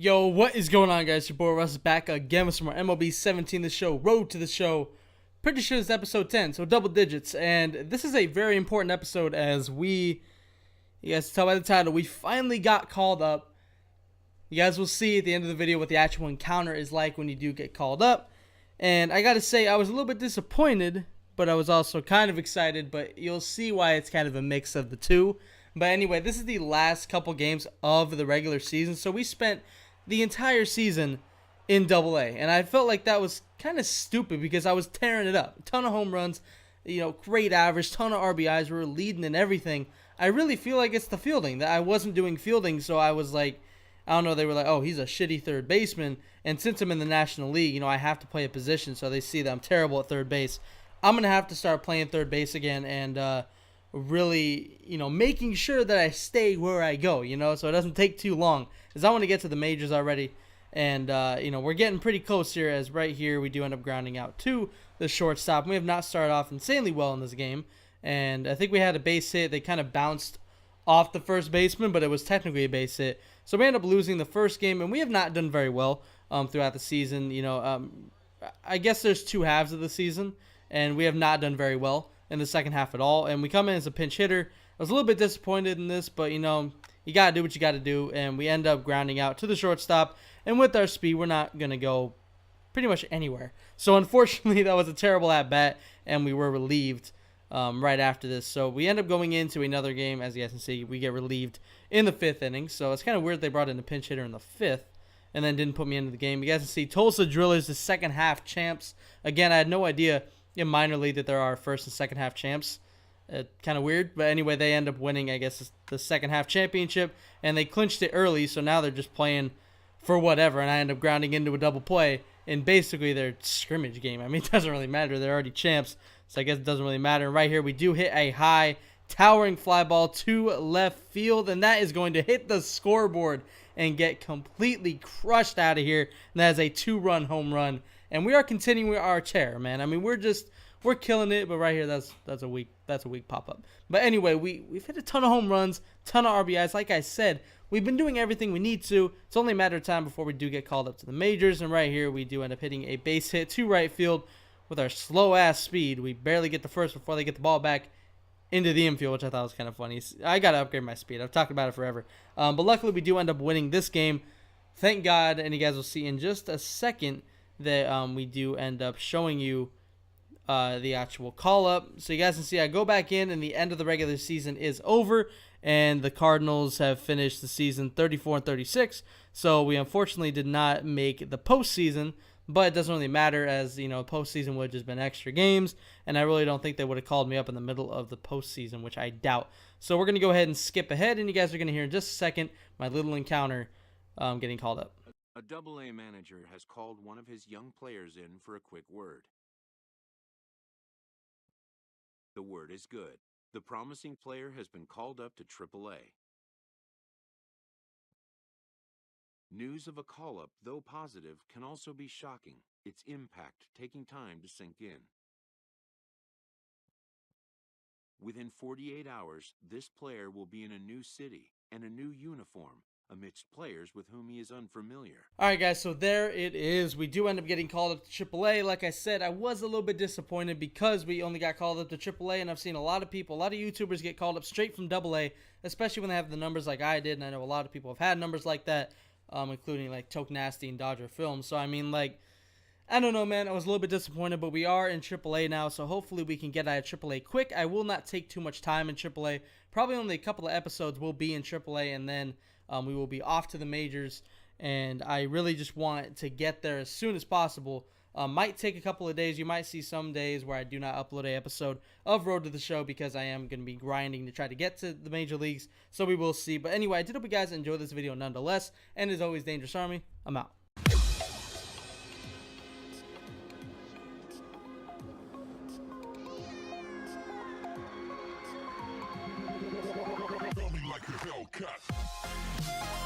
Yo, what is going on, guys? Your boy Russ is back again with some more MLB-17 The Show, Road to the Show. Pretty sure it's episode 10, so double digits. And this is a very important episode as you guys can tell by the title, we finally got called up. You guys will see at the end of the video what the actual encounter is like when you do get called up. And I gotta say, I was a little bit disappointed, but I was also kind of excited. But you'll see why it's kind of a mix of the two. But anyway, this is the last couple games of the regular season, so we spent the entire season in Double-A, and I felt like that was kind of stupid because I was tearing it up. A ton of home runs, great average, ton of RBIs, we were leading and everything. I really feel like it's the fielding, that I wasn't doing fielding, so I was like, I don't know, they were like, oh, he's a shitty third baseman, and since I'm in the National League, I have to play a position, so they see that I'm terrible at third base. I'm going to have to start playing third base again and really, making sure that I stay where I go, so it doesn't take too long, because I want to get to the majors already, and, we're getting pretty close here, as right here we do end up grounding out to the shortstop. We have not started off insanely well in this game, and I think we had a base hit. They kind of bounced off the first baseman, but it was technically a base hit, so we end up losing the first game, and we have not done very well throughout the season. I guess there's two halves of the season, and we have not done very well in the second half at all, and we come in as a pinch hitter. I was a little bit disappointed in this, but you gotta do what you gotta do, and we end up grounding out to the shortstop, and with our speed we're not gonna go pretty much anywhere. So unfortunately that was a terrible at bat, and we were relieved right after this. So we end up going into another game. As you guys can see, we get relieved in the 5th inning, so it's kind of weird they brought in the pinch hitter in the 5th and then didn't put me into the game. You guys can see Tulsa Drillers, the second half champs. Again, I had no idea in minor league that there are first and second half champs. Kind of weird, but anyway, they end up winning, I guess, the second half championship, and they clinched it early, so now they're just playing for whatever, and I end up grounding into a double play in basically their scrimmage game. I mean, it doesn't really matter. They're already champs, so I guess it doesn't really matter. And right here, we do hit a high, towering fly ball to left field, and that is going to hit the scoreboard and get completely crushed out of here, and that is a 2-run home run. And we are continuing our tear, man. I mean, we're killing it, but right here, that's a weak pop-up. But anyway, we've hit a ton of home runs, ton of RBIs. Like I said, we've been doing everything we need to. It's only a matter of time before we do get called up to the majors. And right here, we do end up hitting a base hit to right field with our slow-ass speed. We barely get the first before they get the ball back into the infield, which I thought was kind of funny. I got to upgrade my speed. I've talked about it forever. But luckily, we do end up winning this game. Thank God. And you guys will see in just a second that we do end up showing you the actual call-up. So you guys can see I go back in, and the end of the regular season is over, and the Cardinals have finished the season 34-36. So we unfortunately did not make the postseason, but it doesn't really matter, as postseason would have just been extra games, and I really don't think they would have called me up in the middle of the postseason, which I doubt. So we're going to go ahead and skip ahead, and you guys are going to hear in just a second my little encounter getting called up. A Double-A manager has called one of his young players in for a quick word. The word is good. The promising player has been called up to Triple-A. News of a call-up, though positive, can also be shocking, its impact taking time to sink in. Within 48 hours, this player will be in a new city and a new uniform, amidst players with whom he is unfamiliar. Alright guys, so there it is. We do end up getting called up to AAA. Like I said, I was a little bit disappointed because we only got called up to AAA, and I've seen a lot of people, a lot of YouTubers get called up straight from AA, especially when they have the numbers like I did, and I know a lot of people have had numbers like that, including like Toke Nasty and Dodger Film. So I mean, like, I don't know, man. I was a little bit disappointed, but we are in AAA now, so hopefully we can get out of AAA quick. I will not take too much time in AAA. Probably only a couple of episodes will be in AAA, and then we will be off to the majors, and I really just want to get there as soon as possible. Might take a couple of days. You might see some days where I do not upload an episode of Road to the Show because I am going to be grinding to try to get to the major leagues, so we will see. But anyway, I did hope you guys enjoyed this video nonetheless, and as always, Dangerous Army, I'm out. Like a Hellcat.